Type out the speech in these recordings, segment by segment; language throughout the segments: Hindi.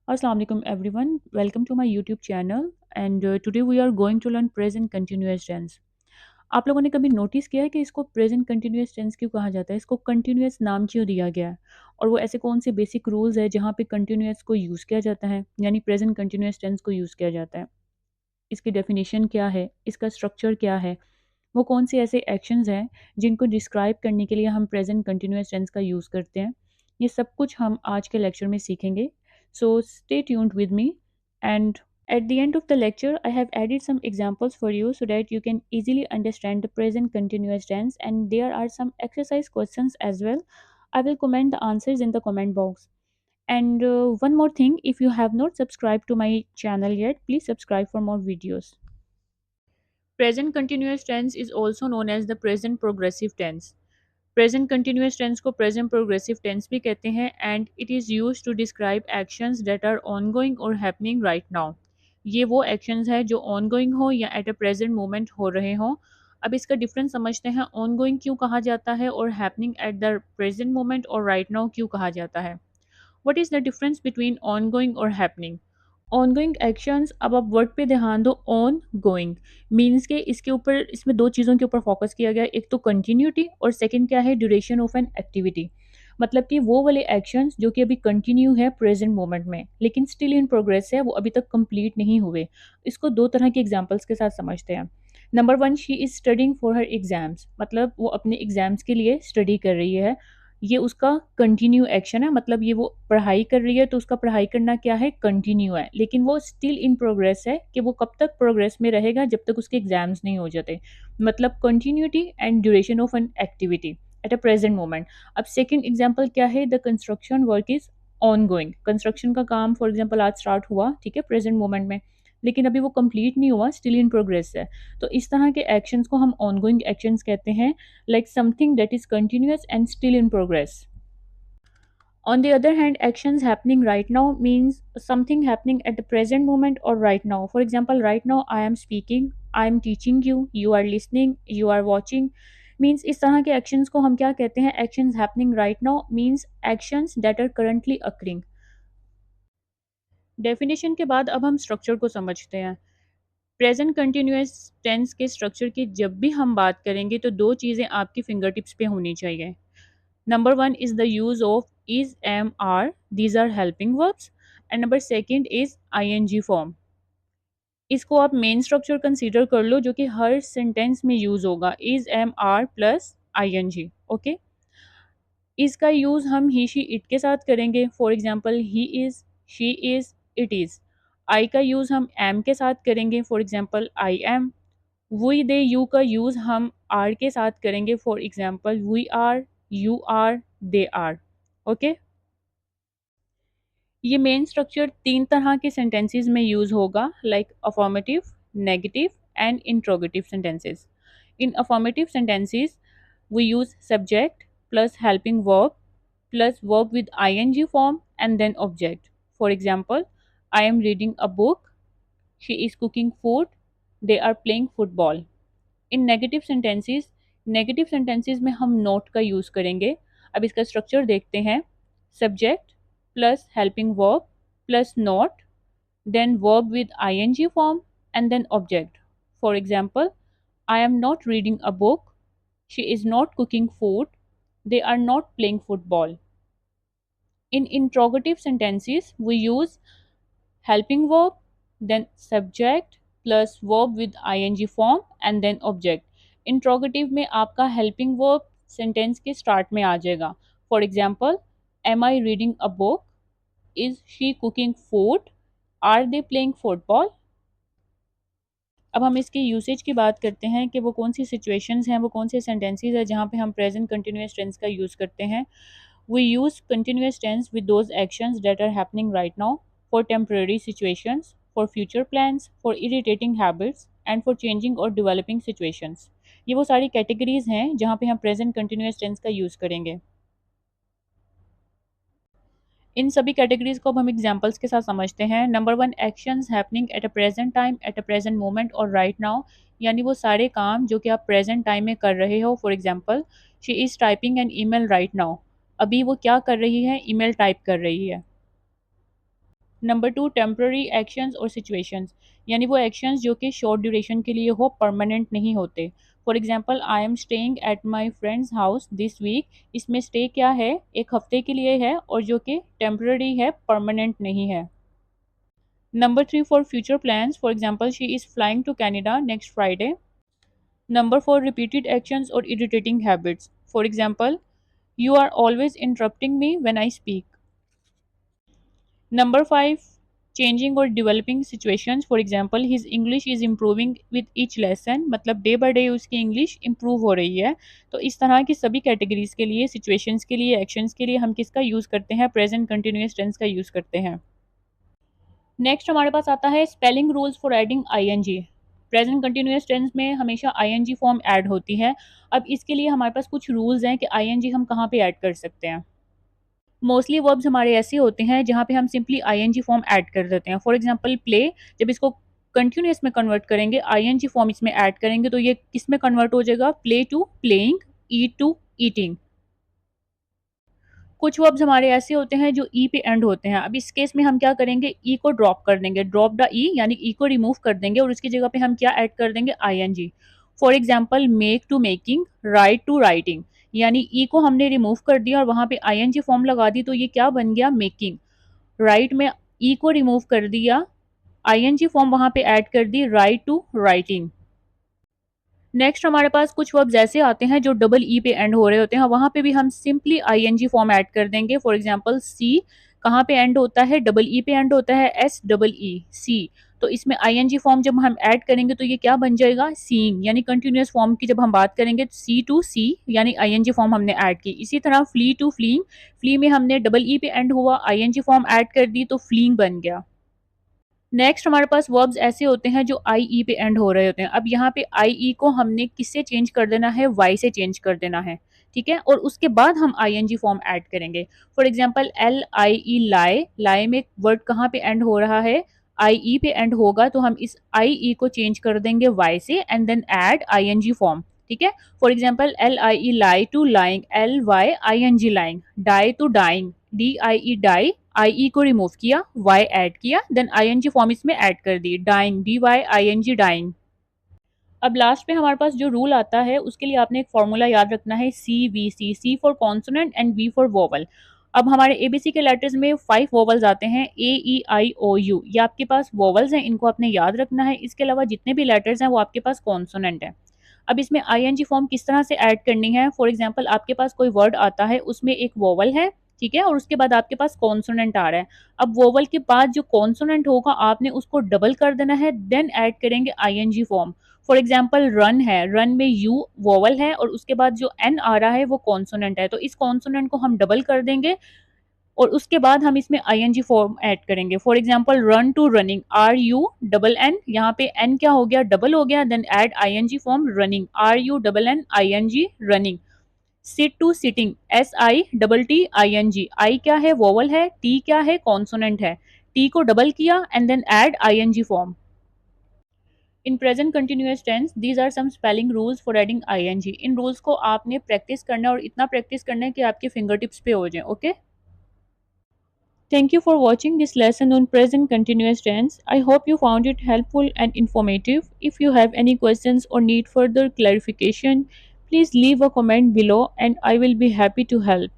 Assalamu alaikum everyone. Welcome to my YouTube channel and today we are going to learn present continuous tense. आप लोगों ने कभी नोटिस किया है कि इसको प्रेजेंट कंटिन्यूअस टेंस क्यों कहा जाता है? इसको कंटिन्यूअस नाम क्यों दिया गया है? और वो ऐसे कौन से बेसिक रूल्स है जहाँ पे कंटिन्यूअस को यूज़ किया जाता है, यानी प्रेजेंट कंटिन्यूअस टेंस को यूज़ किया जाता है? इसकी डेफिनेशन क्या है? इसका स्ट्रक्चर क्या है? वो कौन से ऐसे एक्शंस हैं जिनको डिस्क्राइब करने के लिए हम प्रेजेंट कंटिन्यूअस टेंस का यूज़ करते हैं? ये सब कुछ हम आज के लेक्चर में सीखेंगे। So stay tuned with me and at the end of the lecture, I have added some examples for you so that you can easily understand the present continuous tense, and there are some exercise questions as well. I will comment the answers in the comment box. And one more thing, if you have not subscribed to my channel yet, please subscribe for more videos. Present continuous tense is also known as the present progressive tense. Present continuous tense को प्रेजेंट प्रोग्रेसिव टेंस भी कहते हैं and it is use to describe actions that are ongoing और हैपनिंग राइट नाउ। ये वो एक्शंस है जो ऑनगोइंग हो या एट अ प्रेजेंट मोमेंट हो रहे हों। अब इसका डिफरेंस समझते हैं, ऑनगोइंग क्यों कहा जाता है और happening at the present moment और राइट नाउ क्यों कहा जाता है। What is the difference between ongoing और हैपनिंग? ऑनगोइंग एक्शंस, अब आप वर्ड पे ध्यान दो। ऑन गोइंग मीन्स के इसके ऊपर, इसमें दो चीज़ों के ऊपर फोकस किया गया है, एक तो कंटिन्यूटी और सेकंड क्या है, ड्यूरेशन ऑफ एन एक्टिविटी। मतलब कि वो वाले एक्शंस जो कि अभी कंटिन्यू है प्रेजेंट मोमेंट में लेकिन स्टिल इन प्रोग्रेस है, वो अभी तक कंप्लीट नहीं हुए। इसको दो तरह के एग्जांपल्स के साथ समझते हैं। Number one, she is studying for her exams, मतलब वो अपने एग्जाम्स के लिए स्टडी कर रही है। ये उसका कंटिन्यू एक्शन है, मतलब ये वो पढ़ाई कर रही है तो उसका पढ़ाई करना क्या है, कंटिन्यू है, लेकिन वो स्टिल इन प्रोग्रेस है कि वो कब तक प्रोग्रेस में रहेगा, जब तक उसके एग्जाम्स नहीं हो जाते। मतलब continuity and duration of an activity at a present moment. अब सेकंड एग्जांपल क्या है, the construction work is on going. Construction का काम फॉर एग्जांपल आज स्टार्ट हुआ, ठीक है, प्रेजेंट मोमेंट में, लेकिन अभी वो कंप्लीट नहीं हुआ, स्टिल इन प्रोग्रेस है। तो इस तरह के एक्शंस को हम ऑनगोइंग एक्शंस कहते हैं, like something that is continuous and still in progress. On the other hand, actions happening right now means something happening at the present moment or right now. For example, right now I am speaking, I am teaching you, you are listening, you are watching. Means इस तरह के actions को हम क्या कहते हैं, actions happening right now means actions that are currently occurring. Definition के बाद अब हम structure को समझते हैं। प्रेजेंट कंटिन्यूअस टेंस के स्ट्रक्चर की जब भी हम बात करेंगे तो दो चीज़ें आपकी फिंगर टिप्स पे होनी चाहिए। Number one is the use of is, am, are. These are helping verbs. And number second is ing form. इसको आप मेन स्ट्रक्चर कंसीडर कर लो जो कि हर सेंटेंस में यूज होगा, is, am, are plus ing। Okay, इसका यूज हम ही, शी, इट के साथ करेंगे। For example, he is, she is, it is. I का यूज हम एम के साथ करेंगे। For example, I am. We, they, you का यूज हम आर के साथ करेंगे। For example, we are, you are, they are. Okay, ये मेन स्ट्रक्चर तीन तरह के सेंटेंसेस में यूज होगा, like affirmative, negative and interrogative sentences. In affirmative sentences we use subject plus helping verb plus verb with ing form and then object. For example, I am reading a book, she is cooking food, they are playing football. In negative sentences में हम नॉट का यूज़ करेंगे। अब इसका स्ट्रक्चर देखते हैं। Subject plus helping verb plus not, then verb with ing form and then object. For example, I am not reading a book, she is not cooking food, they are not playing football. In interrogative sentences, we use helping verb, then subject plus verb with ing form and then object. Interrogative में आपका helping verb sentence के start में आ जाएगा। For example, am I reading a book? Is she cooking food? Are they playing football? अब हम इसकी यूसेज की बात करते हैं कि वो कौन सी सिचुएशंस हैं, वो कौन से सेंटेंसेस हैं जहाँ पे हम प्रेजेंट कंटिन्यूस टेंस का यूज़ करते हैं। We use continuous tense with those actions that are happening right now, for temporary situations, for future plans, for irritating habits, and for changing or developing situations. ये वो सारी कैटेगरीज हैं जहाँ पे हम प्रेजेंट कंटिन्यूस टेंस का यूज़ करेंगे। इन सभी कैटेगरीज को अब हम एग्जांपल्स के साथ समझते हैं। Number one, actions happening at a present time, at a present moment और राइट नाउ, यानी वो सारे काम जो कि आप प्रेजेंट टाइम में कर रहे हो। For example, she is typing an email right now. अभी वो क्या कर रही है, ईमेल टाइप कर रही है। नंबर 2, टेम्पररी एक्शंस और सिचुएशंस, यानी वो एक्शंस जो कि शॉर्ट ड्यूरेशन के लिए हो, परमानेंट नहीं होते। For example, I am staying at my friend's house this week. इसमें स्टे क्या है, एक हफ्ते के लिए है और जो कि टेम्पररी है, परमानेंट नहीं है। Number 3, for future plans, for example she is flying to Canada next Friday. Number 4, repeated actions और irritating habits, for example, you are always interrupting me when I speak. Number 5, changing or developing situations, for example his English is improving with each lesson, मतलब डे बाय डे उसकी इंग्लिश इम्प्रूव हो रही है। तो इस तरह की सभी कैटेगरीज के लिए, सिचुएशंस के लिए, एक्शंस के लिए हम किसका यूज़ करते हैं, प्रेजेंट कंटिन्यूअस टेंस का यूज़ करते हैं। नेक्स्ट हमारे पास आता है spelling rules for adding ING. Present continuous tense में हमेशा आईएनजी फॉर्म ऐड होती है। अब इसके लिए हमारे पास कुछ रूल्स हैं कि आईएनजी हम कहाँ पे ऐड कर सकते हैं। मोस्टली वर्ब्स हमारे ऐसे होते हैं जहाँ पे हम सिंपली आईएनजी फॉर्म ऐड कर देते हैं। फॉर एग्जांपल प्ले, जब इसको कंटिन्यूअस में कन्वर्ट करेंगे, आईएनजी फॉर्म इसमें ऐड करेंगे तो ये किस में कन्वर्ट हो जाएगा, play to playing, eat to eating. कुछ वर्ब्स हमारे ऐसे होते हैं जो ई पे एंड होते हैं। अब इस केस में हम क्या करेंगे, ई को ड्रॉप कर देंगे, ड्रॉप द ई, यानी ई को रिमूव कर देंगे और उसकी जगह पे हम क्या ऐड कर देंगे, ING. For example make to making, right to writing, यानी ई को हमने रिमूव कर दिया और वहां पे आईएनजी फॉर्म लगा दी तो ये क्या बन गया, मेकिंग। राइट में ई को रिमूव कर दिया, आईएनजी फॉर्म वहां पे ऐड कर दी, राइट टू राइटिंग। नेक्स्ट हमारे पास कुछ वर्ब्स ऐसे आते हैं जो डबल ई पे एंड हो रहे होते हैं, वहां पे भी हम सिंपली आईएनजी फॉर्म ऐड कर देंगे। फॉर एग्जांपल सी कहाँ पे एंड होता है, डबल ई पे एंड होता है, एस डबल ई सी। तो इसमें आईएनजी फॉर्म जब हम ऐड करेंगे तो ये क्या बन जाएगा, सीइंग, यानी कंटिन्यूअस फॉर्म की जब हम बात करेंगे सी टू सी, यानी आईएनजी फॉर्म हमने ऐड की। इसी तरह फ्ली टू फ्लीइंग, फ्ली में हमने डबल ई पे एंड हुआ, आईएनजी फॉर्म ऐड कर दी तो फ्लीइंग बन गया। नेक्स्ट हमारे पास वर्ब्स ऐसे होते हैं जो आई ई पे एंड हो रहे होते हैं। अब यहाँ पे आई ई को हमने किससे चेंज कर देना है, वाई से चेंज कर देना है, ठीक है, और उसके बाद हम I N G form add करेंगे। For example L I E lie, lie में वर्ड कहाँ पे एंड हो रहा है, आई ई पे एंड होगा, तो हम इस आई ई को चेंज कर देंगे वाई से and then add I N G form, ठीक है। For example L I E lie to lying, L Y I N G lying, die to dying, D I E die, I E को रिमूव किया, वाई ऐड किया, then I N G form इसमें ऐड कर दी, dying, D Y I N G dying. अब लास्ट में हमारे पास जो रूल आता है उसके लिए आपने एक फॉर्मूला याद रखना है, C V C, C for consonant and V for vowel. अब हमारे एबीसी के लेटर्स में 5 वोवल्स आते हैं, ए ई आई ओ यू, ये आपके पास वोवल्स हैं, इनको आपने याद रखना है। इसके अलावा जितने भी लेटर्स हैं वो आपके पास कॉन्सोनेंट है। अब इसमें आईएनजी फॉर्म किस तरह से ऐड करनी है, फॉर एग्जांपल आपके पास कोई वर्ड आता है, उसमें एक वोवल है, ठीक है, और उसके बाद आपके पास कॉन्सोनेंट आ रहा है। अब वोवल के बाद जो कॉन्सोनेंट होगा आपने उसको डबल कर देना है, देन ऐड करेंगे ING form. For example run है, रन में यू वोवल है और उसके बाद जो एन आ रहा है वो कॉन्सोनेंट है, तो इस कॉन्सोनेंट को हम डबल कर देंगे और उसके बाद हम इसमें आईएनजी फॉर्म ऐड करेंगे। For example run to running, R U double N, यहाँ पे एन क्या हो गया, डबल हो गया, then add ING form running, R U double N I N G running. Sit to sitting, S I double T I N G, I क्या है, वोवल है, टी क्या है, कॉन्सोनेंट है, टी को डबल किया and then add ING form. In present continuous tense these are some spelling rules for adding ING. इन रूल्स को आपने प्रैक्टिस करना है और इतना प्रैक्टिस करना है कि आपके फिंगर टिप्स पे हो जाए, okay. Thank you for watching this lesson on present continuous tense. I hope you found it helpful and informative. If you have any questions or need further clarification, please leave a comment below and I will be happy to help.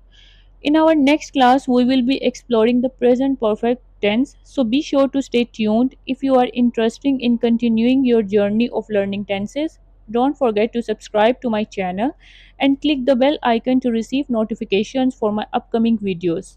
In our next class, we will be exploring the present perfect tense, so be sure to stay tuned. If you are interested in continuing your journey of learning tenses, don't forget to subscribe to my channel and click the bell icon to receive notifications for my upcoming videos.